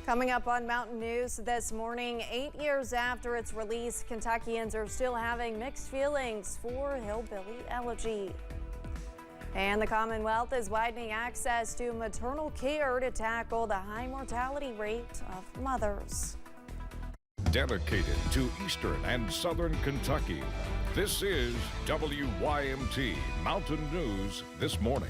Coming up on Mountain News this morning, 8 years after its release, Kentuckians are still having mixed feelings for hillbilly elegy. And the Commonwealth is widening access to maternal care to tackle the high mortality rate of mothers. Dedicated to Eastern and Southern Kentucky, this is WYMT Mountain News this morning.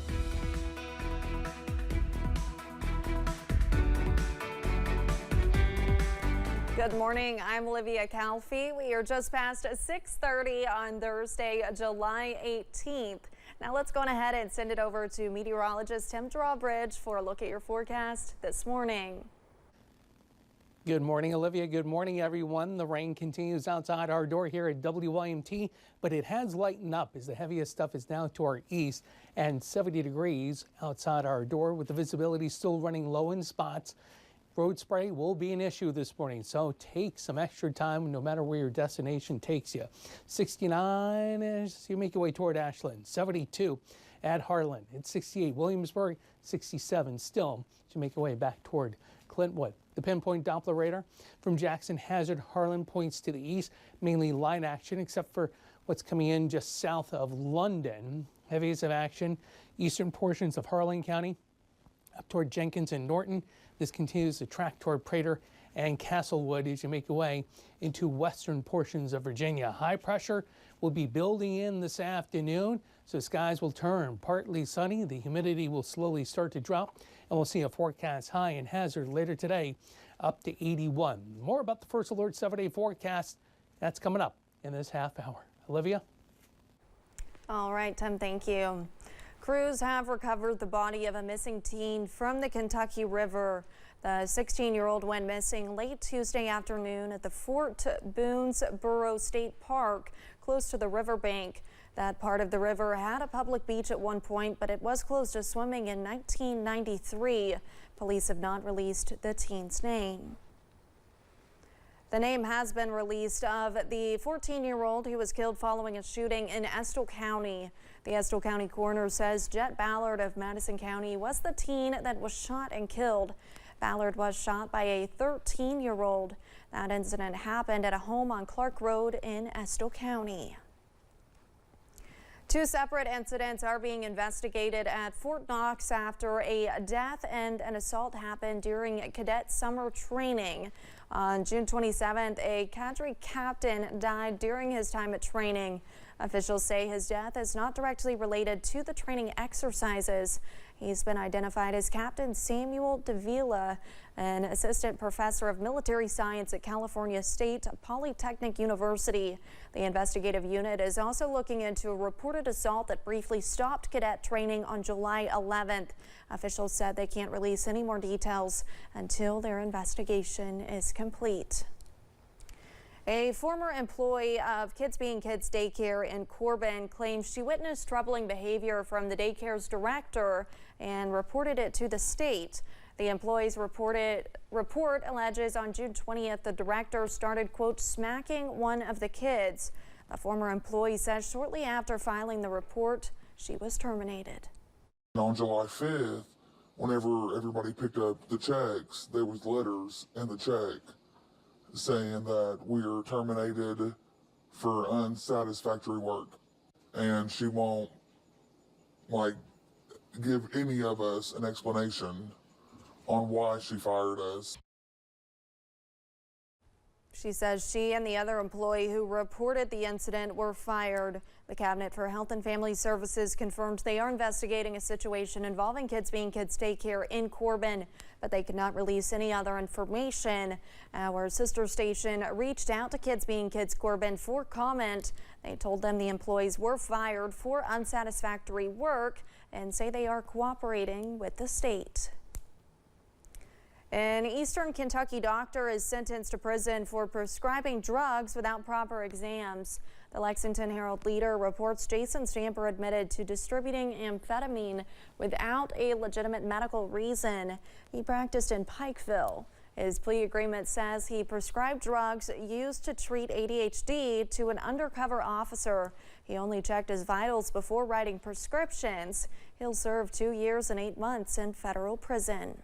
Good morning, I'm Olivia Calfee. We are just past 6:30 on Thursday, July 18th. Now let's go ahead and send it over to meteorologist Tim Drawbridge for a look at your forecast this morning. Good morning, Olivia. Good morning, everyone. The rain continues outside our door here at WYMT, but it has lightened up as the heaviest stuff is now to our east and 70 degrees outside our door with the visibility still running low in spots. Road spray will be an issue this morning, so take some extra time no matter where your destination takes you. 69 as you make your way toward Ashland, 72 at Harlan, it's 68 Williamsburg, 67 still as you make your way back toward Clintwood. The pinpoint Doppler radar from Jackson Hazard Harlan points to the east, mainly light action except for what's coming in just south of London. Heaviest of action, eastern portions of Harlan County up toward Jenkins and Norton. This continues to track toward Prater and Castlewood as you make your way into western portions of Virginia. High pressure will be building in this afternoon, so skies will turn partly sunny. The humidity will slowly start to drop, and we'll see a forecast high in Hazard later today up to 81. More about the first alert 7-day forecast. That's coming up in this half hour. Olivia? All right, Tim, thank you. Crews have recovered the body of a missing teen from the Kentucky River. The 16-year-old went missing late Tuesday afternoon at the Fort Boonesboro State Park, close to the riverbank. That part of the river had a public beach at one point, but it was closed to swimming in 1993. Police have not released the teen's name. The name has been released of the 14-year-old who was killed following a shooting in Estill County. The Estill County coroner says Jet Ballard of Madison County was the teen that was shot and killed. Ballard was shot by a 13-year-old. That incident happened at a home on Clark Road in Estill County. Two separate incidents are being investigated at Fort Knox after a death and an assault happened during cadet summer training. On June 27th, a cadre captain died during his time at training. Officials say his death is not directly related to the training exercises. He's been identified as Captain Samuel Davila, an assistant professor of military science at California State Polytechnic University. The investigative unit is also looking into a reported assault that briefly stopped cadet training on July 11th. Officials said they can't release any more details until their investigation is complete. A former employee of Kids Being Kids Daycare in Corbin claims she witnessed troubling behavior from the daycare's director and reported it to the state. The employee's report alleges on June 20th the director started, quote, smacking one of the kids. The former employee says shortly after filing the report, she was terminated. On July 5th, whenever everybody picked up the checks, there was letters in the check saying that we are terminated for unsatisfactory work, and she won't give any of us an explanation on why she fired us. She says she and the other employee who reported the incident were fired. The Cabinet for Health and Family Services confirmed they are investigating a situation involving Kids Being Kids Daycare in Corbin, but they could not release any other information. Our sister station reached out to Kids Being Kids Corbin for comment. They told them the employees were fired for unsatisfactory work and say they are cooperating with the state. An Eastern Kentucky doctor is sentenced to prison for prescribing drugs without proper exams. The Lexington Herald-Leader reports Jason Stamper admitted to distributing amphetamine without a legitimate medical reason. He practiced in Pikeville. His plea agreement says he prescribed drugs used to treat ADHD to an undercover officer. He only checked his vitals before writing prescriptions. He'll serve 2 years and 8 months in federal prison.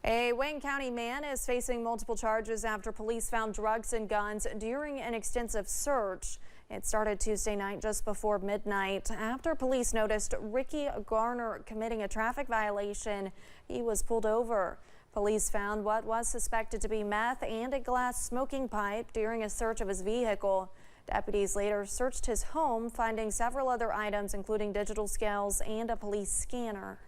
A Wayne County man is facing multiple charges after police found drugs and guns during an extensive search. It started Tuesday night just before midnight after police noticed Ricky Garner committing a traffic violation. He was pulled over. Police found what was suspected to be meth and a glass smoking pipe during a search of his vehicle. Deputies later searched his home, finding several other items, including digital scales and a police scanner.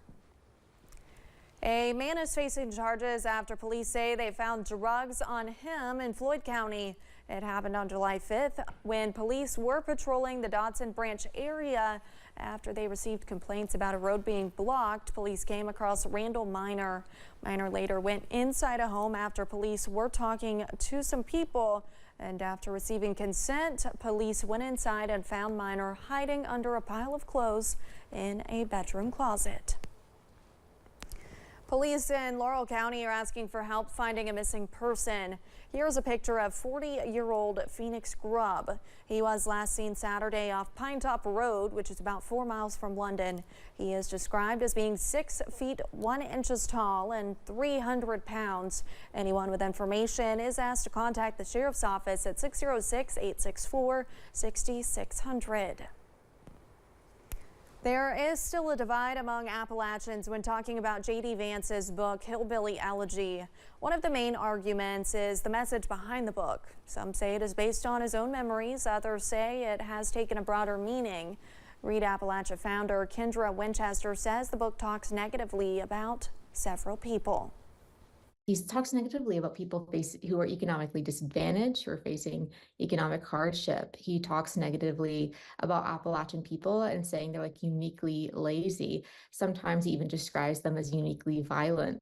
A man is facing charges after police say they found drugs on him in Floyd County. It happened on July 5th when police were patrolling the Dodson Branch area. After they received complaints about a road being blocked, police came across Randall Minor. Minor later went inside a home after police were talking to some people. And after receiving consent, police went inside and found Minor hiding under a pile of clothes in a bedroom closet. Police in Laurel County are asking for help finding a missing person. Here's a picture of 40-year-old Phoenix Grubb. He was last seen Saturday off Pinetop Road, which is about 4 miles from London. He is described as being 6 feet 1 inch tall and 300 pounds. Anyone with information is asked to contact the sheriff's office at 606-864-6600. There is still a divide among Appalachians when talking about J.D. Vance's book, Hillbilly Elegy. One of the main arguments is the message behind the book. Some say it is based on his own memories. Others say it has taken a broader meaning. Read Appalachia founder Kendra Winchester says the book talks negatively about several people. He talks negatively about people who are economically disadvantaged, who are facing economic hardship. He talks negatively about Appalachian people and saying they're like uniquely lazy. Sometimes he even describes them as uniquely violent.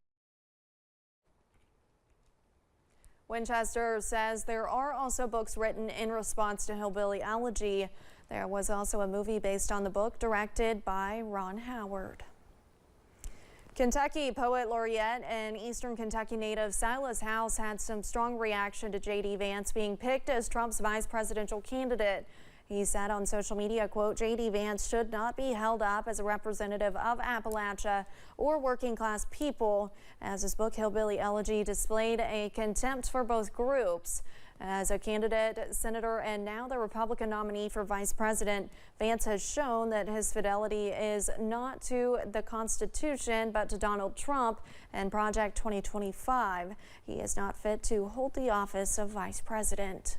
Winchester says there are also books written in response to Hillbilly Elegy. There was also a movie based on the book directed by Ron Howard. Kentucky poet laureate and Eastern Kentucky native Silas House had some strong reaction to J.D. Vance being picked as Trump's vice presidential candidate. He said on social media, quote, J.D. Vance should not be held up as a representative of Appalachia or working class people, as his book Hillbilly Elegy displayed a contempt for both groups. As a candidate, senator, and now the Republican nominee for vice president, Vance has shown that his fidelity is not to the Constitution, but to Donald Trump and Project 2025. He is not fit to hold the office of vice president.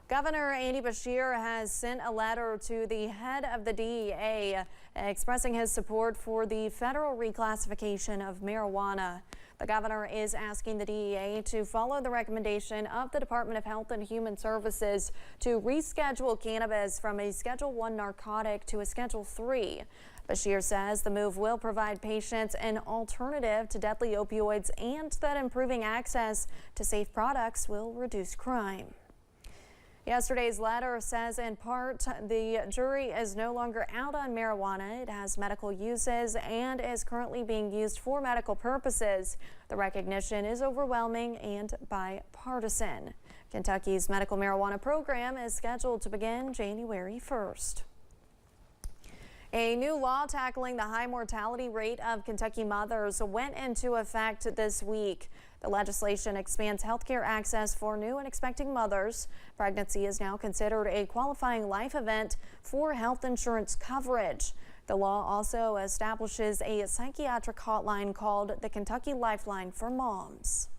Governor Andy Beshear has sent a letter to the head of the DEA expressing his support for the federal reclassification of marijuana. The governor is asking the DEA to follow the recommendation of the Department of Health and Human Services to reschedule cannabis from a Schedule I narcotic to a Schedule III. Beshear says the move will provide patients an alternative to deadly opioids and that improving access to safe products will reduce crime. Yesterday's letter says in part the jury is no longer out on marijuana. It has medical uses and is currently being used for medical purposes. The recognition is overwhelming and bipartisan. Kentucky's medical marijuana program is scheduled to begin January 1st. A new law tackling the high mortality rate of Kentucky mothers went into effect this week. The legislation expands health care access for new and expecting mothers. Pregnancy is now considered a qualifying life event for health insurance coverage. The law also establishes a psychiatric hotline called the Kentucky Lifeline for Moms.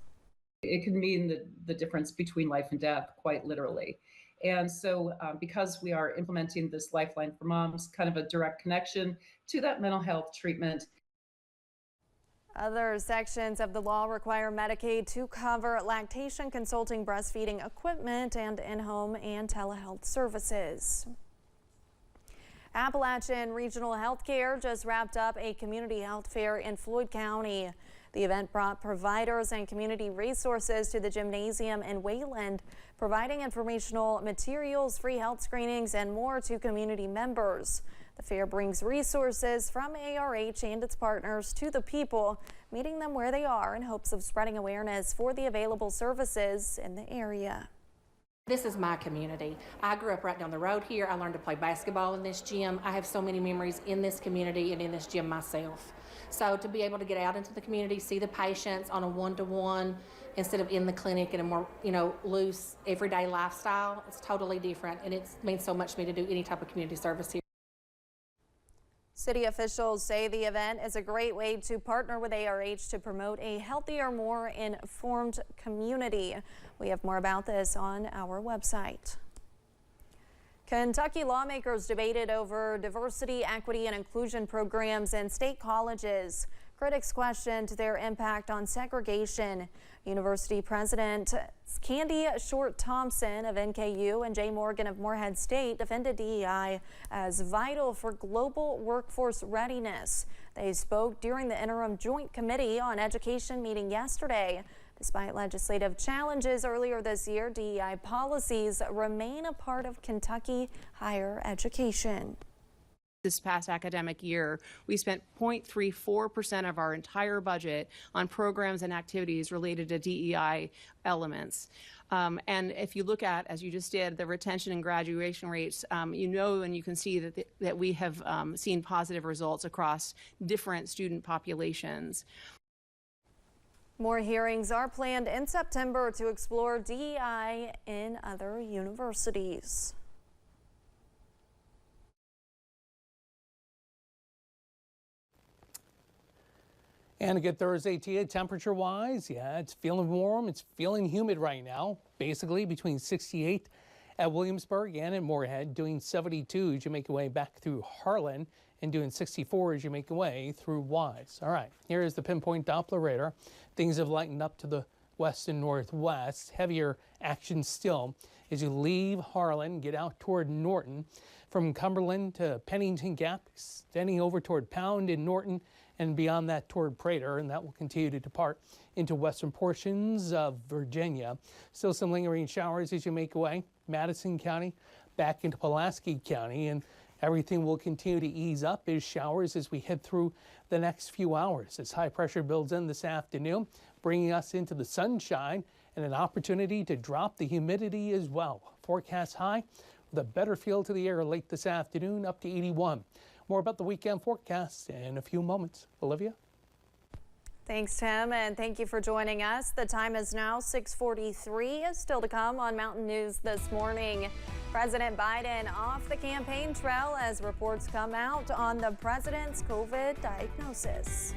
It can mean the difference between life and death, quite literally. And so because we are implementing this Lifeline for Moms, kind of a direct connection to that mental health treatment. Other sections of the law require Medicaid to cover lactation, consulting, breastfeeding equipment, and in-home and telehealth services. Appalachian Regional Healthcare just wrapped up a community health fair in Floyd County. The event brought providers and community resources to the gymnasium in Wayland, providing informational materials, free health screenings, and more to community members. The fair brings resources from ARH and its partners to the people, meeting them where they are in hopes of spreading awareness for the available services in the area. This is my community. I grew up right down the road here. I learned to play basketball in this gym. I have so many memories in this community and in this gym myself. So to be able to get out into the community, see the patients on a one-to-one instead of in the clinic in a more, loose everyday lifestyle, it's totally different, and it means so much to me to do any type of community service here. City officials say the event is a great way to partner with ARH to promote a healthier, more informed community. We have more about this on our website. Kentucky lawmakers debated over diversity, equity, and inclusion programs in state colleges. Critics questioned their impact on segregation. University President Candy Short-Thompson of NKU and Jay Morgan of Morehead State defended DEI as vital for global workforce readiness. They spoke during the interim joint committee on education meeting yesterday. Despite legislative challenges earlier this year, DEI policies remain a part of Kentucky higher education. This past academic year, we spent 0.34% of our entire budget on programs and activities related to DEI elements. And if you look at, as you just did, the retention and graduation rates, and you can see that we have seen positive results across different student populations. More hearings are planned in September to explore DEI in other universities. And a good Thursday to you, temperature-wise. Yeah, it's feeling warm. It's feeling humid right now. Basically between 68 at Williamsburg and at Moorhead, doing 72 as you make your way back through Harlan, and doing 64 as you make your way through Wise. All right, here is the pinpoint Doppler radar. Things have lightened up to the west and northwest. Heavier action still as you leave Harlan, get out toward Norton. From Cumberland to Pennington Gap, extending over toward Pound and Norton, and beyond that toward Prater, and that will continue to depart into western portions of Virginia. Still some lingering showers as you make your way. Madison County back into Pulaski County, and everything will continue to ease up as showers as we head through the next few hours as high pressure builds in this afternoon, bringing us into the sunshine and an opportunity to drop the humidity as well. Forecast high with a better feel to the air late this afternoon, up to 81. More about the weekend forecast in a few moments. Olivia? Thanks, Tim, and thank you for joining us. The time is now 6:43. Still to come on Mountain News this morning. President Biden off the campaign trail as reports come out on the president's COVID diagnosis.